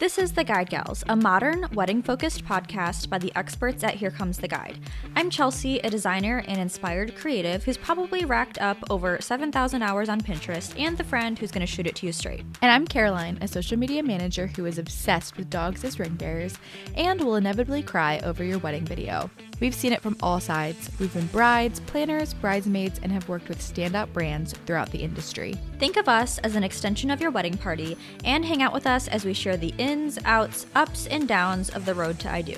This is The Guide Gals, a modern, wedding-focused podcast by the experts at Here Comes the Guide. I'm Chelsea, a designer and inspired creative who's probably racked up over 7,000 hours on Pinterest and the friend who's going to shoot it to you straight. And I'm Caroline, a social media manager who is obsessed with dogs as ring bearers and will inevitably cry over your wedding video. We've seen it from all sides. We've been brides, planners, bridesmaids, and have worked with standout brands throughout the industry. Think of us as an extension of your wedding party and hang out with us as we share the ins, outs, ups, and downs of the road to I do.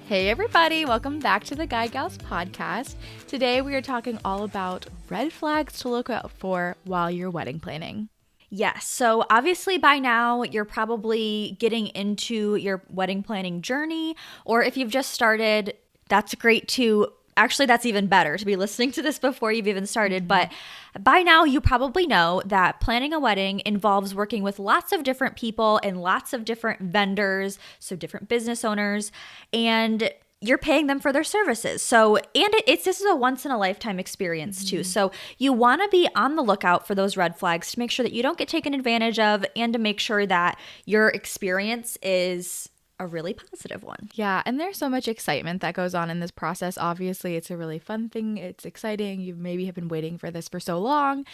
Hey everybody, welcome back to the Guide Gals podcast. Today we are talking all about red flags to look out for while you're wedding planning. Yes, so obviously by now you're probably getting into your wedding planning journey, or if you've just started, that's great too. Actually, that's even better to be listening to this before you've even started. But by now, you probably know that planning a wedding involves working with lots of different people and lots of different vendors, so different business owners, and you're paying them for their services. So, and this is a once in a lifetime experience too. So you want to be on the lookout for those red flags to make sure that you don't get taken advantage of and to make sure that your experience is a really positive one. Yeah, and there's so much excitement that goes on in this process. Obviously, it's a really fun thing. It's exciting. You maybe have been waiting for this for so long.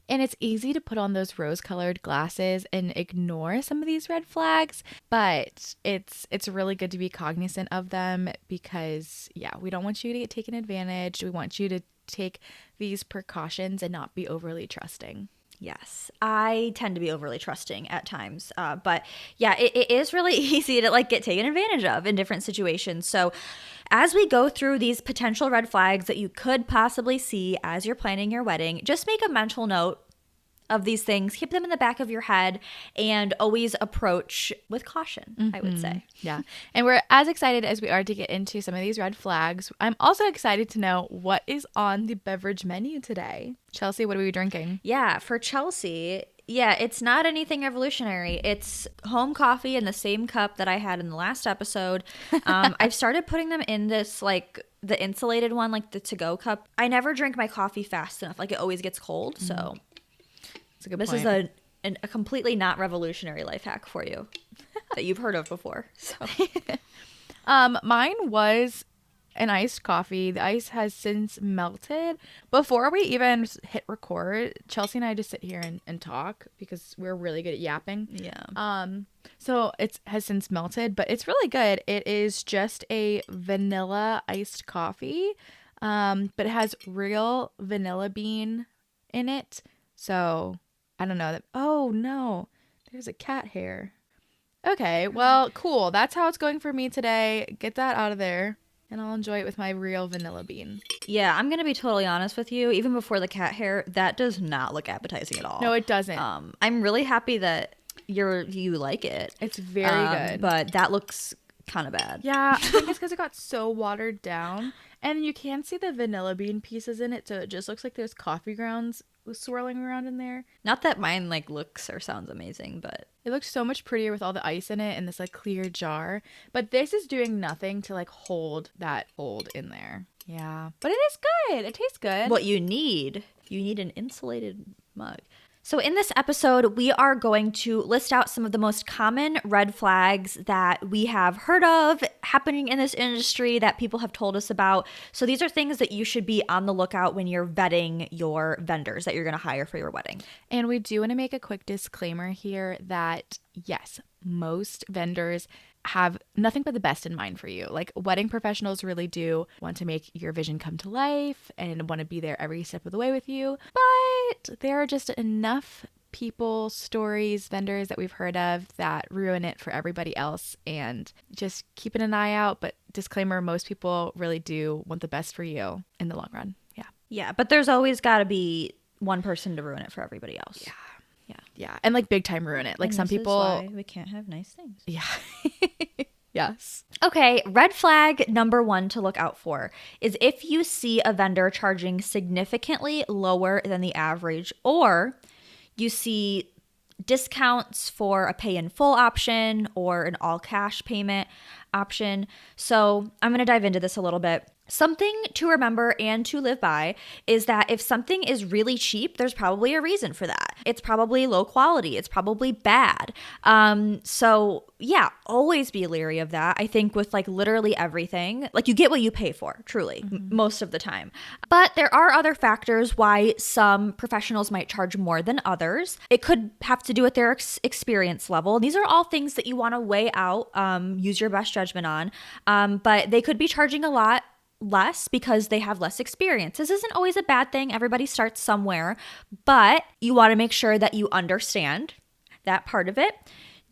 And it's easy to put on those rose-colored glasses and ignore some of these red flags, but it's really good to be cognizant of them because, yeah, we don't want you to get taken advantage. We want you to take these precautions and not be overly trusting. Yes, I tend to be overly trusting at times, but yeah, it is really easy to get taken advantage of in different situations. So as we go through these potential red flags that you could possibly see as you're planning your wedding, just make a mental note of these things, keep them in the back of your head, and always approach with caution, I would say. Yeah. And we're as excited as we are to get into some of these red flags. I'm also excited to know what is on the beverage menu today. Chelsea, what are we drinking? Yeah, for Chelsea, it's not anything revolutionary. It's home coffee in the same cup that I had in the last episode. I've started putting them in this, the insulated one, the to-go cup. I never drink my coffee fast enough. It always gets cold, so this is a completely not revolutionary life hack for you that you've heard of before. So, mine was an iced coffee. The ice has since melted. Before we even hit record, Chelsea and I just sit here and talk because we're really good at yapping. Yeah. So it has since melted, but it's really good. It is just a vanilla iced coffee, but it has real vanilla bean in it. So I don't know that. Oh no, there's a cat hair. Okay, well, cool. That's how it's going for me today. Get that out of there, and I'll enjoy it with my real vanilla bean. Yeah, I'm gonna be totally honest with you. Even before the cat hair, that does not look appetizing at all. No, it doesn't. I'm really happy that you like it. It's very good, but that looks kind of bad. Yeah, I think it's because it got so watered down, and you can see the vanilla bean pieces in it, so it just looks like there's coffee grounds swirling around in there. Not that mine looks or sounds amazing, but it looks so much prettier with all the ice in it and this clear jar. But this is doing nothing to hold that old in there. Yeah, but it is good. It tastes good. What you need an insulated mug. So in this episode, we are going to list out some of the most common red flags that we have heard of happening in this industry that people have told us about. So these are things that you should be on the lookout when you're vetting your vendors that you're going to hire for your wedding. And we do want to make a quick disclaimer here that yes, most vendors have nothing but the best in mind for you. Wedding professionals really do want to make your vision come to life and want to be there every step of the way with you. But there are just enough people, stories, vendors that we've heard of that ruin it for everybody else, and just keeping an eye out. But disclaimer, most people really do want the best for you in the long run. Yeah. Yeah, but there's always got to be one person to ruin it for everybody else. Yeah. Yeah. And big time ruin it. And some people. Is why we can't have nice things. Yeah. Yes. Okay, red flag number 1 to look out for is if you see a vendor charging significantly lower than the average, or you see discounts for a pay in full option or an all cash payment option. So I'm going to dive into this a little bit. Something to remember and to live by is that if something is really cheap, there's probably a reason for that. It's probably low quality. It's probably bad. So yeah, always be leery of that. I think with like literally everything, like you get what you pay for, truly, most of the time. But there are other factors why some professionals might charge more than others. It could have to do with their experience level. These are all things that you want to weigh out, use your best judgment on. But they could be charging a lot less because they have less experience. This isn't always a bad thing. Everybody starts somewhere, but you want to make sure that you understand that part of it.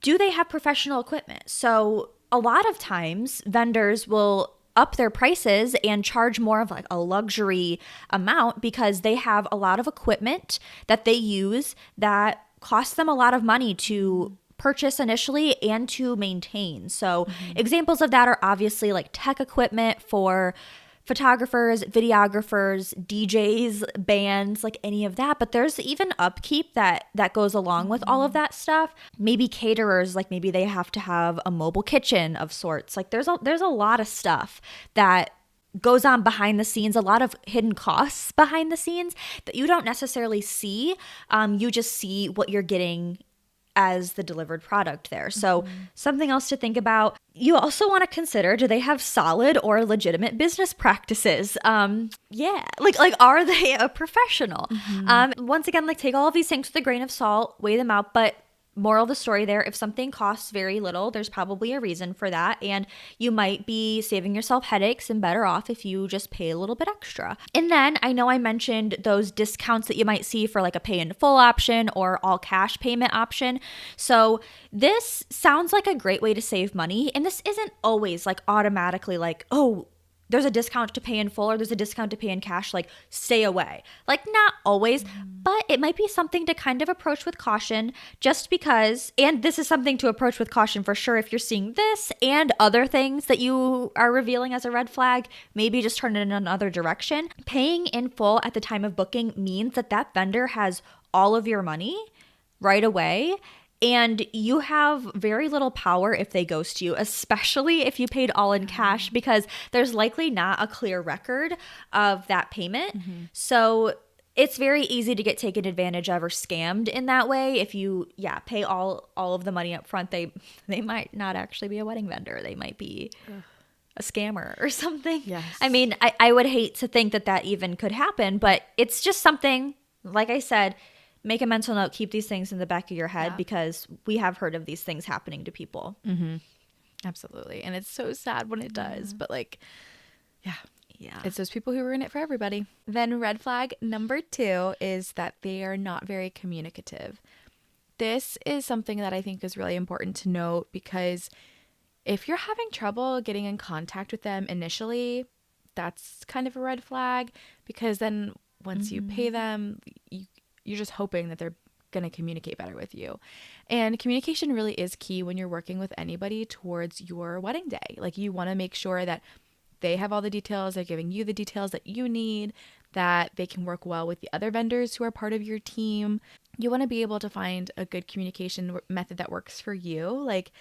Do they have professional equipment? So a lot of times vendors will up their prices and charge more of like a luxury amount because they have a lot of equipment that they use that costs them a lot of money to purchase initially and to maintain. So examples of that are obviously like tech equipment for photographers, videographers, DJs, bands, like any of that. But there's even upkeep that goes along with all of that stuff. Maybe caterers, like maybe they have to have a mobile kitchen of sorts. Like there's a lot of stuff that goes on behind the scenes, a lot of hidden costs behind the scenes that you don't necessarily see. You just see what you're getting as the delivered product there. So something else to think about. You also want to consider, do they have solid or legitimate business practices? Yeah, like are they a professional? Once again, like take all of these things with a grain of salt, weigh them out, but moral of the story there, if something costs very little, there's probably a reason for that. And you might be saving yourself headaches and better off if you just pay a little bit extra. And then I know I mentioned those discounts that you might see for like a pay in full option or all cash payment option. So this sounds like a great way to save money. And this isn't always like automatically like, oh, there's a discount to pay in full or there's a discount to pay in cash, like stay away. Like not always, but it might be something to kind of approach with caution just because, and this is something to approach with caution for sure. If you're seeing this and other things that you are revealing as a red flag, maybe just turn it in another direction. Paying in full at the time of booking means that that vendor has all of your money right away. And you have very little power if they ghost you, especially if you paid all in cash, because there's likely not a clear record of that payment. So it's very easy to get taken advantage of or scammed in that way. If you, pay all of the money up front, they might not actually be a wedding vendor. They might be a scammer or something. Yes. I mean, I would hate to think that that even could happen, but it's just something, like I said, make a mental note, keep these things in the back of your head because we have heard of these things happening to people. Absolutely. And it's so sad when it does, but like, Yeah. it's those people who are in it for everybody. Then red flag number 2 is that they are not very communicative. This is something that I think is really important to note because if you're having trouble getting in contact with them initially, that's kind of a red flag because then once you pay them, you're just hoping that they're going to communicate better with you. And communication really is key when you're working with anybody towards your wedding day. Like you want to make sure that they have all the details, they're giving you the details that you need, that they can work well with the other vendors who are part of your team. You want to be able to find a good communication method that works for you. Like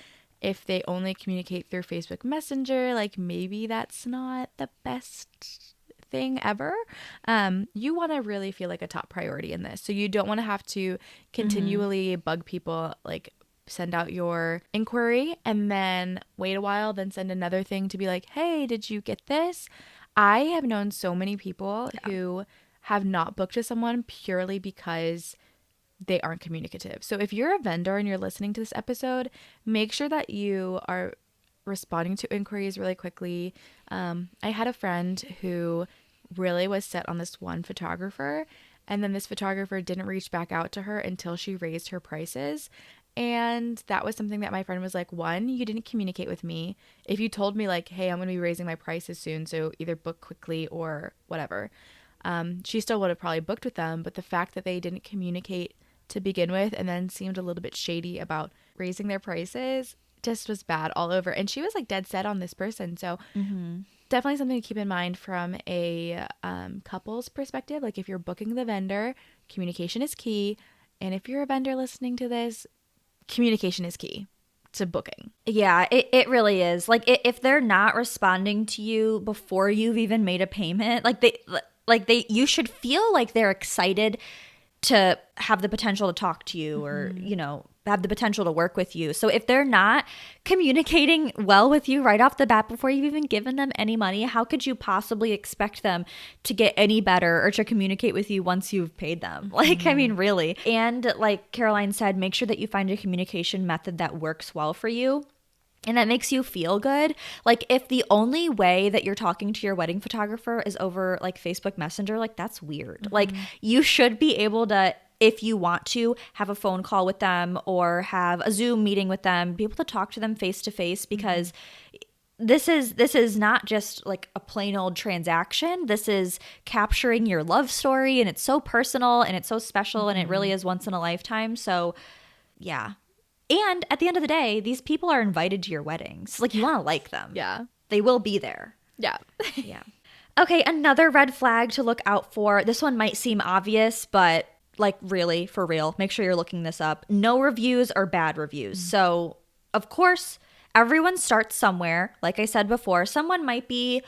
if they only communicate through Facebook Messenger, like maybe that's not the best thing ever. You want to really feel like a top priority in this. So you don't want to have to continually bug people, like send out your inquiry and then wait a while, then send another thing to be like, hey, did you get this? I have known so many people who have not booked with someone purely because they aren't communicative. So if you're a vendor and you're listening to this episode, make sure that you are responding to inquiries really quickly. I had a friend who really was set on this one photographer, and then this photographer didn't reach back out to her until she raised her prices. And that was something that my friend was like, one, you didn't communicate with me. If you told me like, hey, I'm going to be raising my prices soon, so either book quickly or whatever, she still would have probably booked with them. But the fact that they didn't communicate to begin with and then seemed a little bit shady about raising their prices just was bad all over. And she was like dead set on this person. So definitely something to keep in mind from a couple's perspective. Like if you're booking the vendor, communication is key. And if you're a vendor listening to this, communication is key to booking. Yeah, it really is. Like if they're not responding to you before you've even made a payment, like they you should feel like they're excited to have the potential to talk to you or, have the potential to work with you. So if they're not communicating well with you right off the bat before you've even given them any money, how could you possibly expect them to get any better or to communicate with you once you've paid them? Like, I mean, really. And like Caroline said, make sure that you find a communication method that works well for you and that makes you feel good. Like if the only way that you're talking to your wedding photographer is over like Facebook Messenger, like that's weird. Like you should be able to, if you want to, have a phone call with them or have a Zoom meeting with them, be able to talk to them face to face, because this is not just like a plain old transaction. This is capturing your love story, and it's so personal and it's so special, and it really is once in a lifetime. So yeah. And at the end of the day, these people are invited to your weddings. Like, you want to like them. Yeah. They will be there. Yeah. Yeah. Okay, another red flag to look out for. This one might seem obvious, but like really, for real, make sure you're looking this up. No reviews or bad reviews. So, of course, everyone starts somewhere. Like I said before, someone might be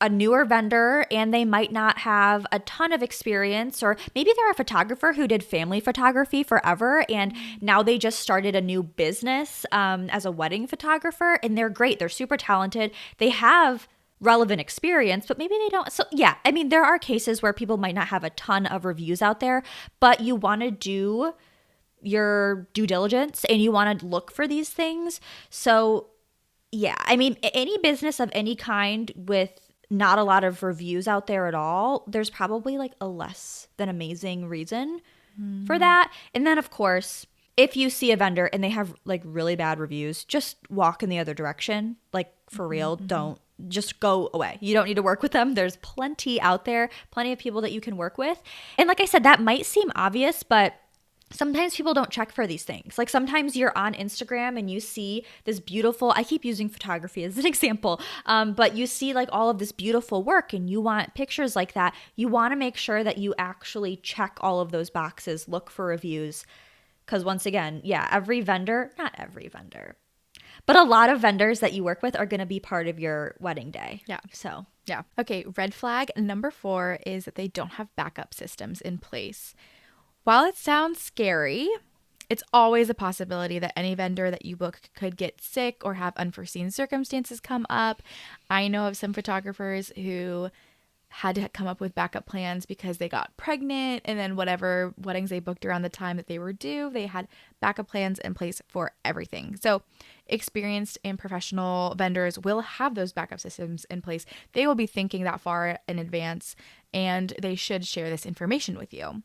a newer vendor and they might not have a ton of experience, or maybe they're a photographer who did family photography forever and now they just started a new business as a wedding photographer, and they're great. They're super talented. They have relevant experience, but maybe they don't. So yeah, I mean, there are cases where people might not have a ton of reviews out there, but you want to do your due diligence and you want to look for these things. So yeah, I mean, any business of any kind with not a lot of reviews out there at all, there's probably like a less than amazing reason for that. And then, of course, if you see a vendor and they have like really bad reviews, just walk in the other direction. Like, for real, don't just go away. You don't need to work with them. There's plenty out there, plenty of people that you can work with. And like I said, that might seem obvious, but sometimes people don't check for these things. Like sometimes you're on Instagram and you see this beautiful, I keep using photography as an example, but you see like all of this beautiful work and you want pictures like that. You want to make sure that you actually check all of those boxes, look for reviews. Because once again, yeah, every vendor, not every vendor, but a lot of vendors that you work with are going to be part of your wedding day. Yeah. So, Yeah. Okay. Red flag number 4 is that they don't have backup systems in place. While it sounds scary, it's always a possibility that any vendor that you book could get sick or have unforeseen circumstances come up. I know of some photographers who had to come up with backup plans because they got pregnant, and then whatever weddings they booked around the time that they were due, they had backup plans in place for everything. So experienced and professional vendors will have those backup systems in place. They will be thinking that far in advance, and they should share this information with you.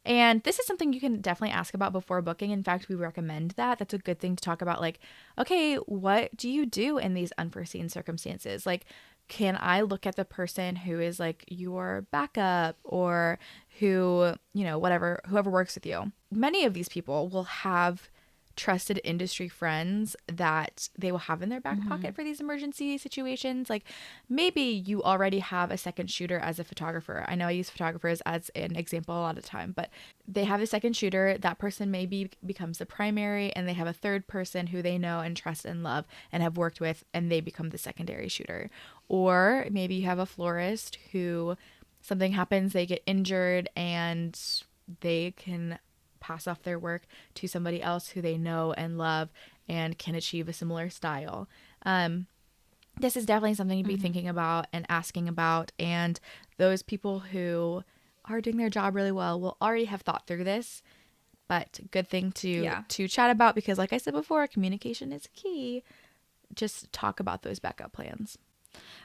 And this is something you can definitely ask about before booking. In fact, we recommend that. That's a good thing to talk about. Like, okay, what do you do in these unforeseen circumstances? Like, can I look at the person who is like your backup, or who, whoever works with you? Many of these people will have trusted industry friends that they will have in their back pocket for these emergency situations. Like maybe you already have a second shooter as a photographer. I know I use photographers as an example a lot of time, but they have a second shooter. That person maybe becomes the primary, and they have a third person who they know and trust and love and have worked with, and they become the secondary shooter. Or maybe you have a florist who something happens, they get injured, and they can pass off their work to somebody else who they know and love and can achieve a similar style. This is definitely something to be thinking about and asking about. And those people who are doing their job really well will already have thought through this. But good thing to chat about, because like I said before, communication is key. Just talk about those backup plans.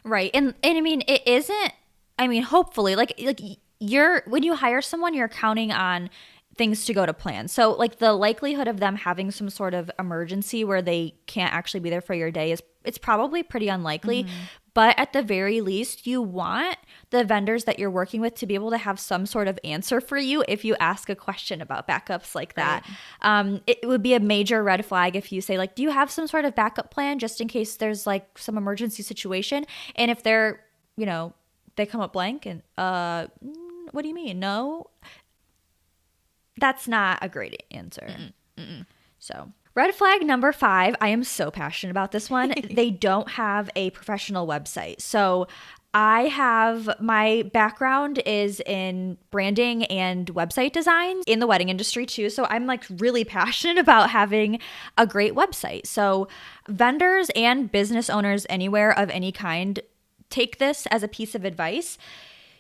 Right. And I mean, it isn't, I mean, hopefully like you're, when you hire someone, you're counting on things to go to plan. So like the likelihood of them having some sort of emergency where they can't actually be there for your day it's probably pretty unlikely. But at the very least, you want the vendors that you're working with to be able to have some sort of answer for you if you ask a question about backups like that. Right. It would be a major red flag if you say like, do you have some sort of backup plan just in case there's like some emergency situation? And if they're, they come up blank and what do you mean? No, that's not a great answer. So Red flag number 5, I am so passionate about this one. They don't have a professional website. So my background is in branding and website design in the wedding industry too. So I'm like really passionate about having a great website. So vendors and business owners anywhere of any kind, take this as a piece of advice.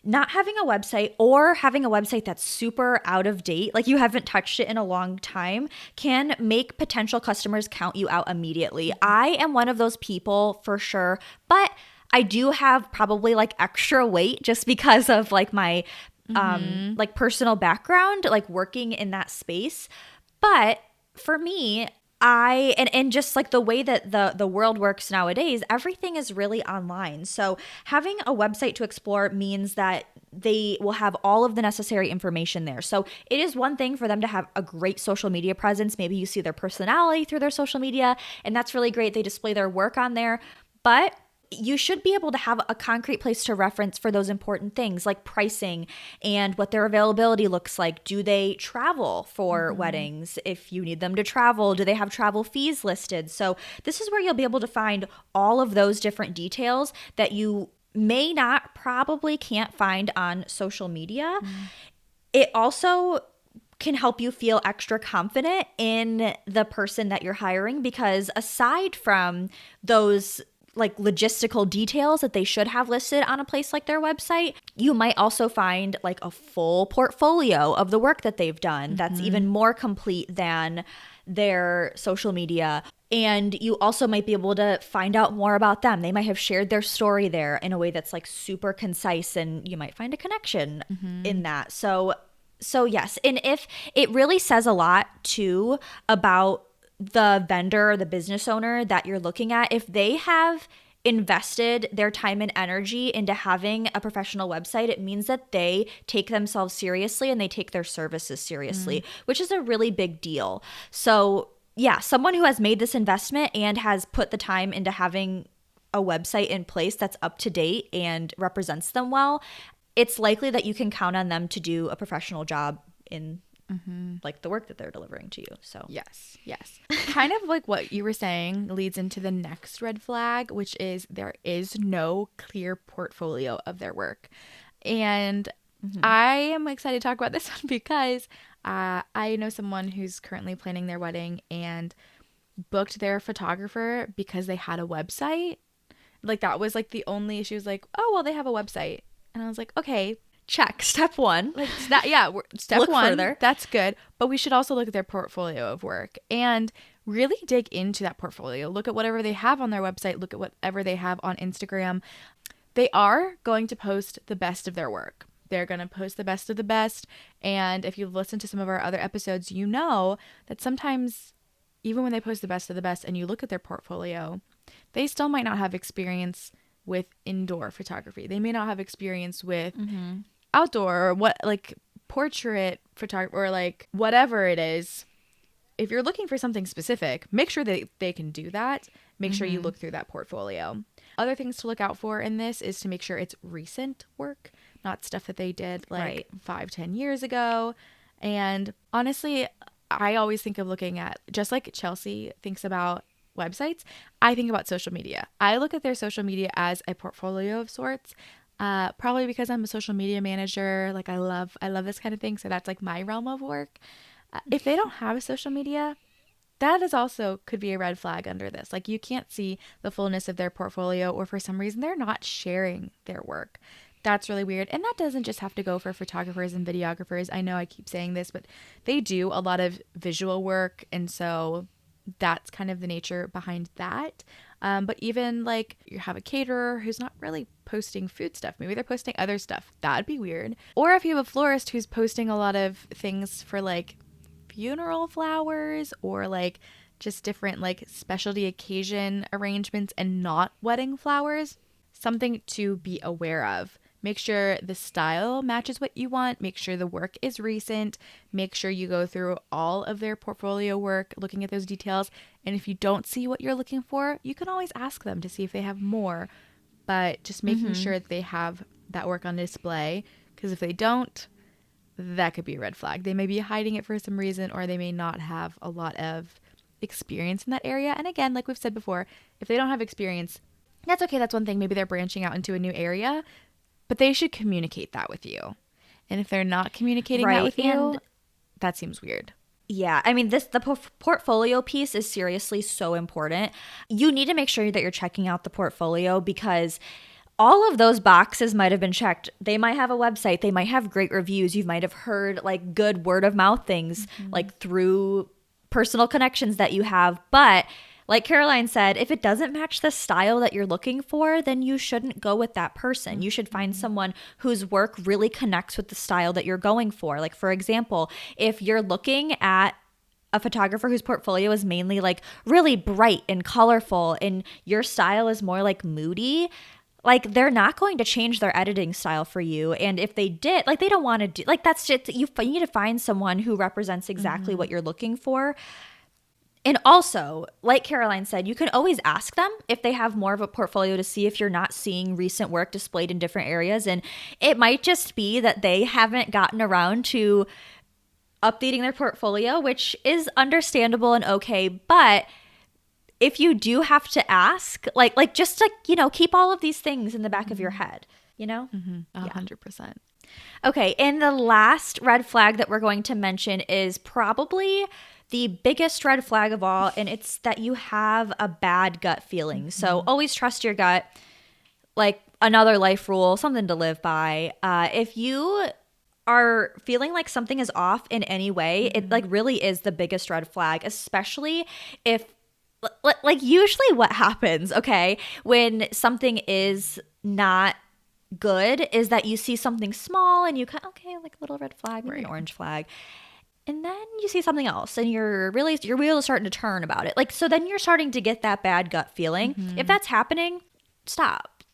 Not having a website or having a website that's super out of date, like you haven't touched it in a long time, can make potential customers count you out immediately. I am one of those people for sure, but I do have probably like extra weight just because of like my like personal background, like working in that space. But for me, and just like the way that the world works nowadays, everything is really online. So having a website to explore means that they will have all of the necessary information there. So it is one thing for them to have a great social media presence. Maybe you see their personality through their social media, and that's really great. They display their work on there. But you should be able to have a concrete place to reference for those important things like pricing and what their availability looks like. Do they travel for weddings? If you need them to travel, do they have travel fees listed? So this is where you'll be able to find all of those different details that you may not, probably can't find on social media. It also can help you feel extra confident in the person that you're hiring, because aside from those like logistical details that they should have listed on a place like their website, you might also find like a full portfolio of the work that they've done that's even more complete than their social media. And you also might be able to find out more about them. They might have shared their story there in a way that's like super concise, and you might find a connection in that. So yes, and if it really says a lot too about the vendor or the business owner that you're looking at, if they have invested their time and energy into having a professional website, it means that they take themselves seriously and they take their services seriously, which is a really big deal. So yeah, someone who has made this investment and has put the time into having a website in place that's up to date and represents them well, it's likely that you can count on them to do a professional job in like the work that they're delivering to you. So Yes. Kind of like what you were saying leads into the next red flag, which is there is no clear portfolio of their work. And I am excited to talk about this one because I know someone who's currently planning their wedding and booked their photographer because they had a website. Like that was like the only issue. Was like, oh, well, they have a website. And I was like, okay, check step 1. like that, yeah, step Look 1, further. that's good, but we should also look at their portfolio of work and really dig into that portfolio. Look at whatever they have on their website, look at whatever they have on Instagram. They are going to post the best of their work. They're going to post the best of the best. And if you've listened to some of our other episodes, you know that sometimes even when they post the best of the best and you look at their portfolio, they still might not have experience with indoor photography. They may not have experience with outdoor or what, like portrait photography or like whatever it is. If you're looking for something specific, make sure that they can do that. Make sure you look through that portfolio. Other things to look out for in this is to make sure it's recent work, not stuff that they did like 5-10 years ago. And honestly, I always think of looking at, just like Chelsea thinks about websites, I think about social media. I look at their social media as a portfolio of sorts. Probably because I'm a social media manager. Like I love this kind of thing. So that's like my realm of work. If they don't have a social media, that is also could be a red flag under this. Like you can't see the fullness of their portfolio, or for some reason they're not sharing their work. That's really weird. And that doesn't just have to go for photographers and videographers. I know I keep saying this, but they do a lot of visual work. And so that's kind of the nature behind that. But even like you have a caterer who's not really posting food stuff. Maybe they're posting other stuff. That'd be weird. Or if you have a florist who's posting a lot of things for like funeral flowers or like just different like specialty occasion arrangements and not wedding flowers, something to be aware of. Make sure the style matches what you want. Make sure the work is recent. Make sure you go through all of their portfolio work, looking at those details. And if you don't see what you're looking for, you can always ask them to see if they have more. But just making sure that they have that work on display. Because if they don't, that could be a red flag. They may be hiding it for some reason, or they may not have a lot of experience in that area. And again, like we've said before, if they don't have experience, that's okay. That's one thing. Maybe they're branching out into a new area, but they should communicate that with you. And if they're not communicating that Right. with you, that seems weird. Yeah, I mean, the portfolio piece is seriously so important. You need to make sure that you're checking out the portfolio because all of those boxes might have been checked. They might have a website, they might have great reviews. You might have heard like good word of mouth things like through personal connections that you have. But like Caroline said, if it doesn't match the style that you're looking for, then you shouldn't go with that person. You should find someone whose work really connects with the style that you're going for. Like, for example, if you're looking at a photographer whose portfolio is mainly like really bright and colorful and your style is more like moody, like they're not going to change their editing style for you. And if they did, like they don't want to do, like that's just, you need to find someone who represents exactly what you're looking for. And also, like Caroline said, you can always ask them if they have more of a portfolio to see if you're not seeing recent work displayed in different areas. And it might just be that they haven't gotten around to updating their portfolio, which is understandable and okay. But if you do have to ask, like just like, keep all of these things in the back of your head, 100%. Okay, and the last red flag that we're going to mention is probably the biggest red flag of all, and it's that you have a bad gut feeling. So always trust your gut. Like another life rule, something to live by. If you are feeling like something is off in any way, it like really is the biggest red flag, especially if like usually what happens, okay, when something is not good is that you see something small and you kind of, okay, like a little red flag, maybe an orange flag. And then you see something else and your wheel is starting to turn about it. Like, so then you're starting to get that bad gut feeling. If that's happening, stop.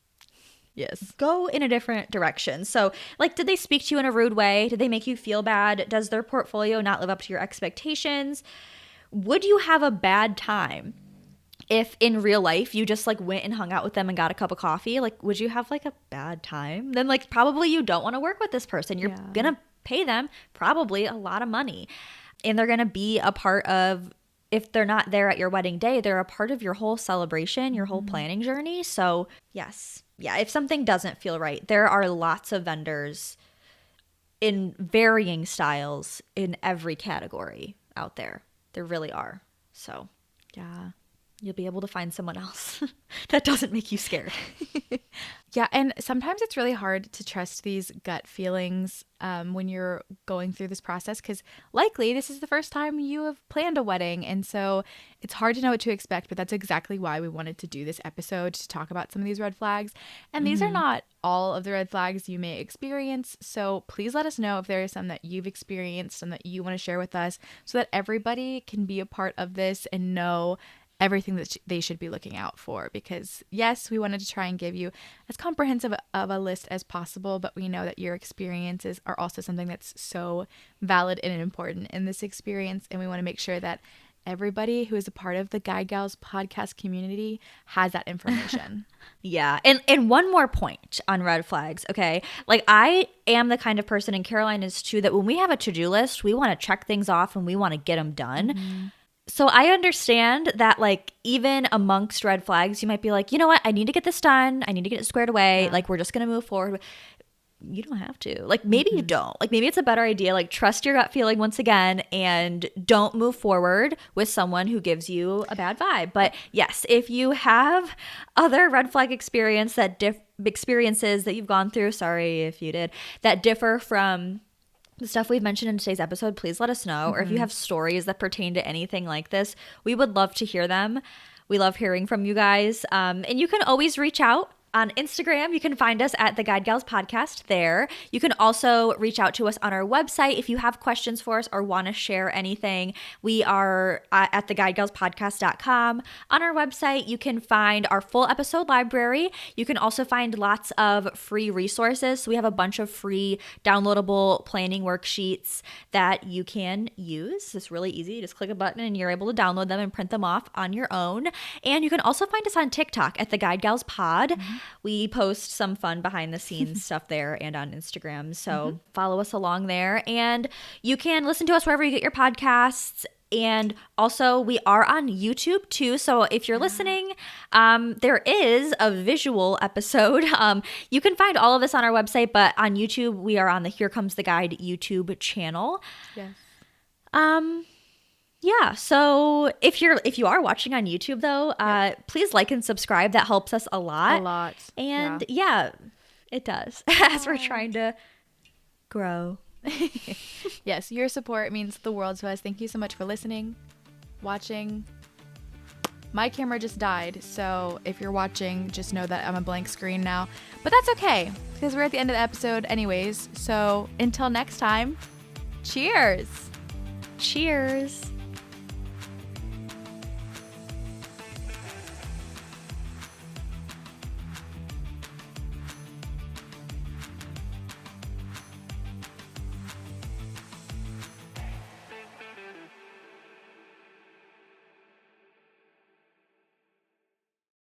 Yes. Go in a different direction. So, like, did they speak to you in a rude way? Did they make you feel bad? Does their portfolio not live up to your expectations? Would you have a bad time if in real life you just like went and hung out with them and got a cup of coffee? Like, would you have like a bad time? Then like probably you don't want to work with this person. You're gonna pay them probably a lot of money, and they're gonna be a part of, if they're not there at your wedding day, they're a part of your whole celebration, your whole planning journey. So yes, yeah, if something doesn't feel right, there are lots of vendors in varying styles in every category out there. There really are. So Yeah. you'll be able to find someone else that doesn't make you scared. Yeah, and sometimes it's really hard to trust these gut feelings when you're going through this process, because likely this is the first time you have planned a wedding. And so it's hard to know what to expect, but that's exactly why we wanted to do this episode, to talk about some of these red flags. And these are not all of the red flags you may experience. So please let us know if there are some that you've experienced and that you want to share with us, so that everybody can be a part of this and know everything that they should be looking out for. Because yes, we wanted to try and give you as comprehensive of a list as possible, but we know that your experiences are also something that's so valid and important in this experience, and we want to make sure that everybody who is a part of the Guide Gals podcast community has that information. Yeah. And one more point on red flags, okay? Like, I am the kind of person, and Caroline is too, that when we have a to-do list, we want to check things off and we want to get them done. So I understand that, like, even amongst red flags, you might be like, you know what? I need to get this done. I need to get it squared away. Like, we're just going to move forward. You don't have to. Like, maybe you don't. Like, maybe it's a better idea. Like, trust your gut feeling once again, and don't move forward with someone who gives you a bad vibe. But yes, if you have other red flag experiences that you've gone through, sorry if you did, that differ from the stuff we've mentioned in today's episode, please let us know. Or if you have stories that pertain to anything like this, we would love to hear them. We love hearing from you guys. And you can always reach out on Instagram. You can find us at the Guide Gals Podcast there. You can also reach out to us on our website if you have questions for us or want to share anything. We are at theguidegalspodcast.com. On our website, you can find our full episode library. You can also find lots of free resources. So we have a bunch of free downloadable planning worksheets that you can use. It's really easy. You just click a button and you're able to download them and print them off on your own. And you can also find us on TikTok at the Guide Gals Pod. We post some fun behind the scenes stuff there and on Instagram. So follow us along there. And you can listen to us wherever you get your podcasts. And also, we are on YouTube too. So if you're listening, there is a visual episode. You can find all of this on our website, but on YouTube, we are on the Here Comes the Guide YouTube channel. Yes. Yeah. So if you are watching on YouTube though, please like and subscribe. That helps us a lot. A lot. And yeah, it does as we're trying to grow. Yes, your support means the world to us. Thank you so much for listening, watching. My camera just died, so if you're watching, just know that I'm a blank screen now. But that's okay, because we're at the end of the episode anyways. So until next time, cheers! Cheers.